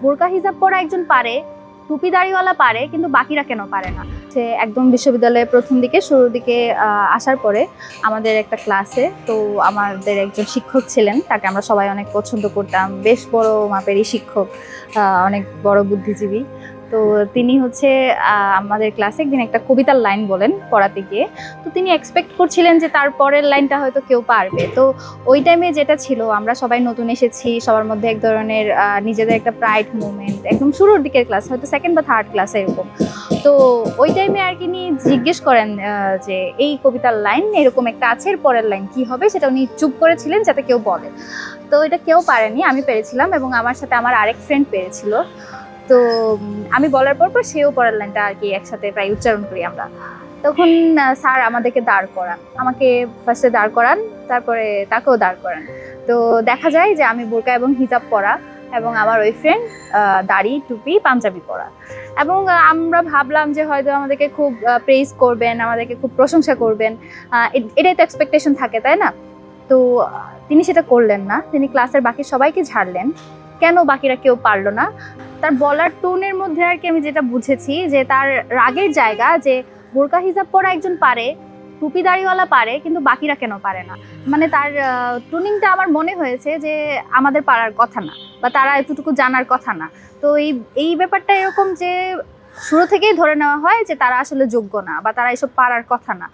বোরকা হিজাব পরা একজন পারে, টুপি দাড়িওয়ালা পারে, কিন্তু বাকিরা কেন পারে না? সে একদম বিশ্ববিদ্যালয়ে প্রথম দিকে শুরুর দিকে আসার পরে আমাদের একটা ক্লাসে তো আমাদের একজন শিক্ষক ছিলেন, তাকে আমরা সবাই অনেক পছন্দ করতাম। বেশ বড় মাপেরই শিক্ষক, অনেক বড় বুদ্ধিজীবী। তো তিনি হচ্ছে আমাদের ক্লাসে একদিন একটা কবিতার লাইন বলেন পড়াতে গিয়ে। তো তিনি এক্সপেক্ট করছিলেন যে তার পরের লাইনটা হয়তো কেউ পারবে। তো ওই টাইমে যেটা ছিল, আমরা সবাই নতুন এসেছি, সবার মধ্যে এক ধরনের নিজেদের একটা প্রাইড মুভমেন্ট, একদম শুরুর দিকের ক্লাস, হয়তো সেকেন্ড বা থার্ড ক্লাসে এরকম। তো ওই টাইমে আর কি উনি জিজ্ঞেস করেন যে এই কবিতার লাইন এরকম একটা আছে, এর পরের লাইন কি হবে, সেটা উনি চুপ করেছিলেন যাতে কেউ বলে। তো এটা কেউ পারেনি, আমি পেরেছিলাম এবং আমার সাথে আমার আরেক ফ্রেন্ড পেরেছিল। তো আমি বলার পর সেও পরের লাইনটা আর কি একসাথে প্রায় উচ্চারণ করি আমরা। তখন স্যার আমাদেরকে দাঁড় করান, আমাকে ফার্স্টে দাঁড় করান, তারপরে তাকেও দাঁড় করান। তো দেখা যায় যে আমি বোরকা এবং হিজাব পরা এবং আমার ওই ফ্রেন্ড দাড়ি, টুপি, পাঞ্জাবি পরা। এবং আমরা ভাবলাম যে হয়তো আমাদেরকে খুব প্রেইজ করবেন, আমাদেরকে খুব প্রশংসা করবেন, এটাই তো এক্সপেকটেশন থাকে, তাই না? তো তিনি সেটা করলেন না, তিনি ক্লাসের বাকি সবাইকে ঝাড়লেন। কেন বাকিরা কেউ পারলো না? তার বলার টোনের মধ্যে আর কি আমি যেটা বুঝেছি যে তার রাগের জায়গা, যে বোরকা হিজাব পরা একজন পারে, টুপি দাড়িওয়ালা পারে, কিন্তু বাকিরা কেন পারে না। মানে তার টোনিংটা আমার মনে হয়েছে যে আমাদের পারার কথা না, বা তারা এতটুকু জানার কথা না। তো এই ব্যাপারটা এরকম যে শুরু থেকেই ধরে নেওয়া হয় যে তারা আসলে যোগ্য না, বা তারা এসব পারার কথা না।